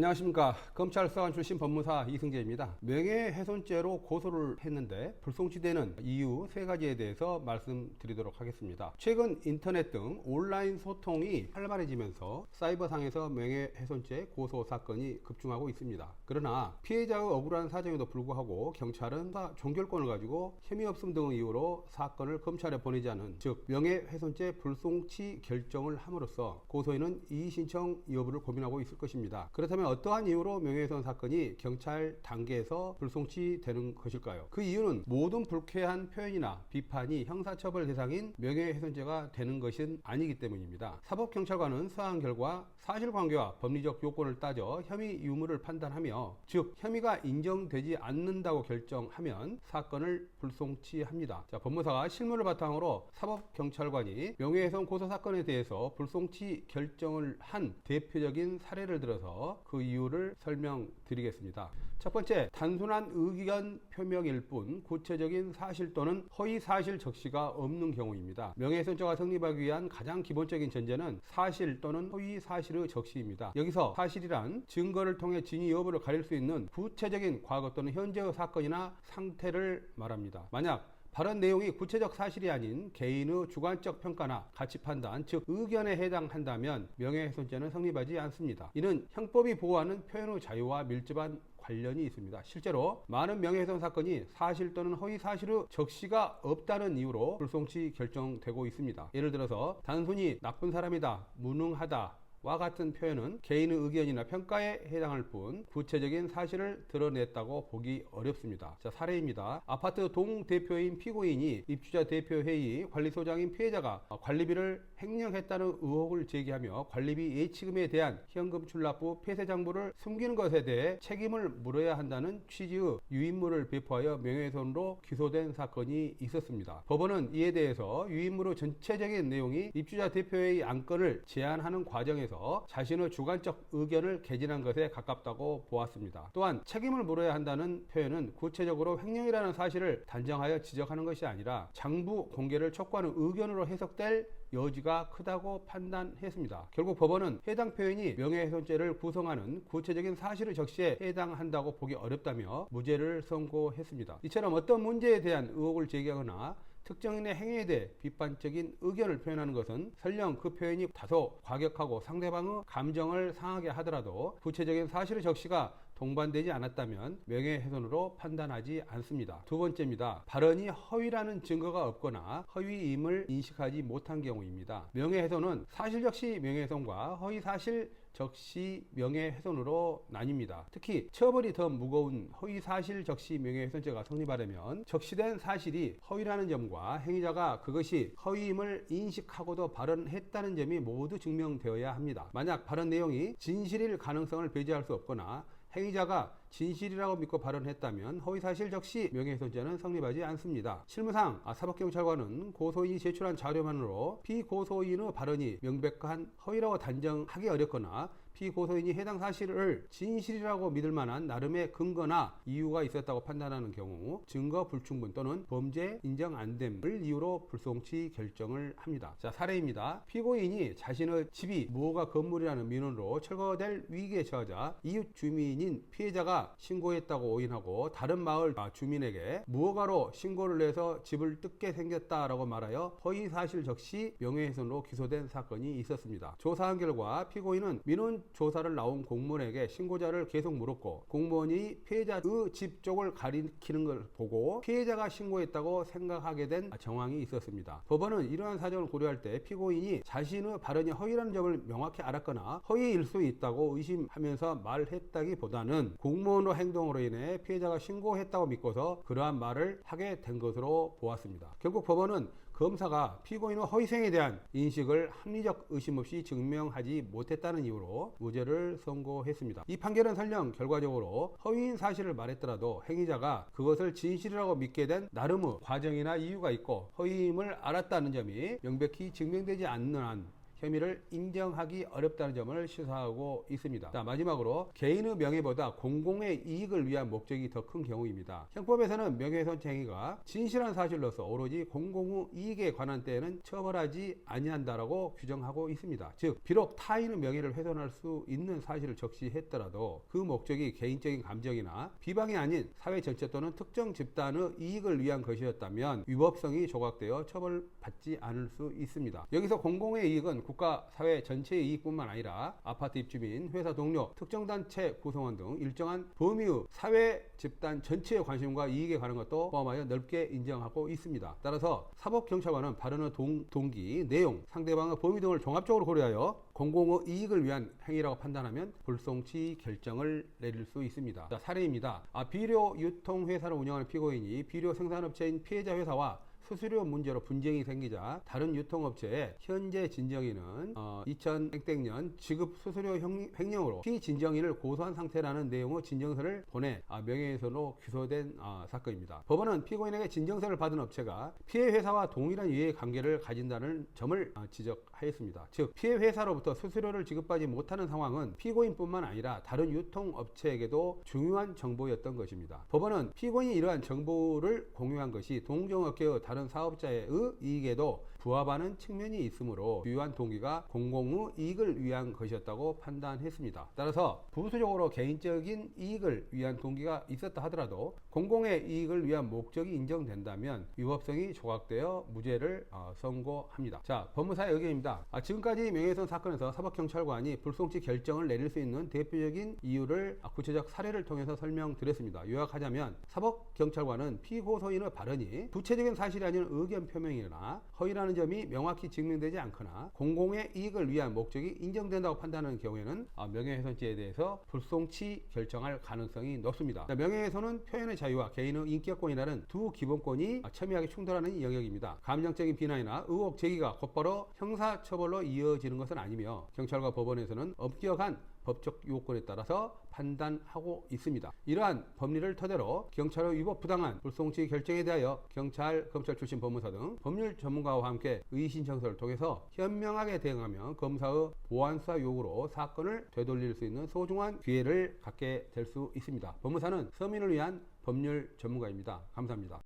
안녕하십니까. 검찰 수사관 출신 법무사 이승재입니다. 명예훼손죄로 고소를 했는데 불송치되는 이유 세 가지에 대해서 말씀드리도록 하겠습니다. 최근 인터넷 등 온라인 소통이 활발해지면서 사이버상에서 명예훼손죄 고소 사건이 급증하고 있습니다. 그러나 피해자의 억울한 사정에도 불구하고 경찰은 종결권을 가지고 혐의 없음 등의 이유로 사건을 검찰에 보내지 않은, 즉 명예훼손죄 불송치 결정을 함으로써 고소인은 이의신청 여부를 고민하고 있을 것입니다. 그렇다면 어떠한 이유로 명예훼손 사건이 경찰 단계에서 불송치되는 것일까요? 그 이유는 모든 불쾌한 표현이나 비판이 형사처벌 대상인 명예훼손죄가 되는 것은 아니기 때문입니다. 사법경찰관은 수사한 결과 사실관계와 법리적 요건을 따져 혐의 유무를 판단하며, 즉 혐의가 인정되지 않는다고 결정하면 사건을 불송치합니다. 법무사가 실무를 바탕으로 사법경찰관이 명예훼손 고소 사건에 대해서 불송치 결정을 한 대표적인 사례를 들어서 그 이유를 설명드리겠습니다. 첫 번째, 단순한 의견 표명일 뿐 구체적인 사실 또는 허위 사실 적시가 없는 경우입니다. 명예훼손죄가 성립하기 위한 가장 기본적인 전제는 사실 또는 허위 사실의 적시입니다. 여기서 사실이란 증거를 통해 진위 여부를 가릴 수 있는 구체적인 과거 또는 현재의 사건이나 상태를 말합니다. 만약 발언 내용이 구체적 사실이 아닌 개인의 주관적 평가나 가치 판단, 즉 의견에 해당한다면 명예훼손죄는 성립하지 않습니다. 이는 형법이 보호하는 표현의 자유와 밀접한 관련이 있습니다. 실제로 많은 명예훼손 사건이 사실 또는 허위 사실의 적시가 없다는 이유로 불송치 결정되고 있습니다. 예를 들어서 단순히 나쁜 사람이다, 무능하다 와 같은 표현은 개인의 의견이나 평가에 해당할 뿐 구체적인 사실을 드러냈다고 보기 어렵습니다. 사례입니다. 아파트 동대표인 피고인이 입주자 대표회의 관리소장인 피해자가 관리비를 횡령했다는 의혹을 제기하며 관리비 예치금에 대한 현금 출납 후 폐쇄장부를 숨기는 것에 대해 책임을 물어야 한다는 취지의 유인물을 배포하여 명예훼손으로 기소된 사건이 있었습니다. 법원은 이에 대해서 유인물의 전체적인 내용이 입주자 대표회의 안건을 제안하는 과정에서 자신의 주관적 의견을 개진한 것에 가깝다고 보았습니다. 또한 책임을 물어야 한다는 표현은 구체적으로 횡령이라는 사실을 단정하여 지적하는 것이 아니라 장부 공개를 촉구하는 의견으로 해석될 여지가 크다고 판단했습니다. 결국 법원은 해당 표현이 명예훼손죄를 구성하는 구체적인 사실의 적시에 해당한다고 보기 어렵다며 무죄를 선고했습니다. 이처럼 어떤 문제에 대한 의혹을 제기하거나 특정인의 행위에 대해 비판적인 의견을 표현하는 것은 설령 그 표현이 다소 과격하고 상대방의 감정을 상하게 하더라도 구체적인 사실의 적시가 동반되지 않았다면 명예훼손으로 판단하지 않습니다. 두 번째입니다. 발언이 허위라는 증거가 없거나 허위임을 인식하지 못한 경우입니다. 명예훼손은 사실적시 명예훼손과 허위사실 적시 명예훼손으로 나뉩니다. 특히 처벌이 더 무거운 허위사실 적시 명예훼손죄가 성립하려면 적시된 사실이 허위라는 점과 행위자가 그것이 허위임을 인식하고도 발언했다는 점이 모두 증명되어야 합니다. 만약 발언 내용이 진실일 가능성을 배제할 수 없거나 행위자가 진실이라고 믿고 발언했다면 허위사실 적시 명예훼손죄는 성립하지 않습니다. 실무상 사법경찰관은 고소인이 제출한 자료만으로 피고소인의 발언이 명백한 허위라고 단정하기 어렵거나 피고소인이 해당 사실을 진실이라고 믿을 만한 나름의 근거나 이유가 있었다고 판단하는 경우 증거 불충분 또는 범죄 인정 안 됨을 이유로 불송치 결정을 합니다. 사례입니다. 피고인이 자신의 집이 무허가 건물이라는 민원으로 철거될 위기에 처하자 이웃 주민인 피해자가 신고했다고 오인하고 다른 마을 주민에게 무허가로 신고를 해서 집을 뜯게 생겼다라고 말하여 허위사실 적시 명예훼손으로 기소된 사건이 있었습니다. 조사한 결과 피고인은 민원 조사를 나온 공무원에게 신고자를 계속 물었고 공무원이 피해자의 집 쪽을 가리키는 걸 보고 피해자가 신고했다고 생각하게 된 정황이 있었습니다. 법원은 이러한 사정을 고려할 때 피고인이 자신의 발언이 허위라는 점을 명확히 알았거나 허위일 수 있다고 의심하면서 말했다기보다는 공무원의 행동으로 인해 피해자가 신고했다고 믿고서 그러한 말을 하게 된 것으로 보았습니다. 결국 법원은 검사가 피고인의 허위성에 대한 인식을 합리적 의심 없이 증명하지 못했다는 이유로 무죄를 선고했습니다. 이 판결은 설령 결과적으로 허위인 사실을 말했더라도 행위자가 그것을 진실이라고 믿게 된 나름의 과정이나 이유가 있고 허위임을 알았다는 점이 명백히 증명되지 않는 한 혐의를 인정하기 어렵다는 점을 시사하고 있습니다. 자, 마지막으로 개인의 명예보다 공공의 이익을 위한 목적이 더 큰 경우입니다. 형법에서는 명예훼손죄 행위가 진실한 사실로서 오로지 공공의 이익에 관한 때에는 처벌하지 아니한다라고 규정하고 있습니다. 즉 비록 타인의 명예를 훼손할 수 있는 사실을 적시했더라도 그 목적이 개인적인 감정이나 비방이 아닌 사회 전체 또는 특정 집단의 이익을 위한 것이었다면 위법성이 조각되어 처벌받지 않을 수 있습니다. 여기서 공공의 이익은 국가, 사회 전체의 이익뿐만 아니라 아파트 입주민, 회사 동료, 특정 단체 구성원 등 일정한 범위의 사회 집단 전체의 관심과 이익에 관한 것도 포함하여 넓게 인정하고 있습니다. 따라서 사법경찰관은 발언의 동기, 내용, 상대방의 범위 등을 종합적으로 고려하여 공공의 이익을 위한 행위라고 판단하면 불송치 결정을 내릴 수 있습니다. 자, 사례입니다. 비료 유통회사를 운영하는 피고인이 비료 생산업체인 피해자 회사와 수수료 문제로 분쟁이 생기자 다른 유통업체에 현재 진정인은 2000년 지급 수수료 횡령으로 피진정인을 고소한 상태라는 내용의 진정서를 보내 명예훼손으로 기소된 사건입니다. 법원은 피고인에게 진정서를 받은 업체가 피해 회사와 동일한 이해관계를 가진다는 점을 지적하였습니다. 즉 피해 회사로부터 수수료를 지급받지 못하는 상황은 피고인뿐만 아니라 다른 유통업체에게도 중요한 정보였던 것입니다. 법원은 피고인이 이러한 정보를 공유한 것이 동종업계의 다른 사업자의 이익에도 부합하는 측면이 있으므로 주요한 동기가 공공의 이익을 위한 것이었다고 판단했습니다. 따라서 부수적으로 개인적인 이익을 위한 동기가 있었다 하더라도 공공의 이익을 위한 목적이 인정된다면 위법성이 조각되어 무죄를 선고합니다. 자, 법무사의 의견입니다. 지금까지 명예훼손 사건에서 사법경찰관이 불송치 결정을 내릴 수 있는 대표적인 이유를 구체적 사례를 통해서 설명드렸습니다. 요약하자면 사법경찰관은 피고소인의 발언이 구체적인 사실이 아닌 의견 표명이나 허위라는 점이 명확히 증명되지 않거나 공공의 이익을 위한 목적이 인정된다고 판단하는 경우에는 명예훼손죄에 대해서 불송치 결정할 가능성이 높습니다. 명예훼손은 표현의 자유와 개인의 인격권이라는 두 기본권이 첨예하게 충돌하는 영역입니다. 감정적인 비난이나 의혹 제기가 곧바로 형사처벌로 이어지는 것은 아니며 경찰과 법원에서는 엄격한 법적 요건에 따라서 판단하고 있습니다. 이러한 법리를 토대로 경찰의 위법 부당한 불송치 결정에 대하여 경찰, 검찰 출신 법무사 등 법률 전문가와 함께 의의신청서를 통해서 현명하게 대응하며 검사의 보완수사 요구로 사건을 되돌릴 수 있는 소중한 기회를 갖게 될 수 있습니다. 법무사는 서민을 위한 법률 전문가입니다. 감사합니다.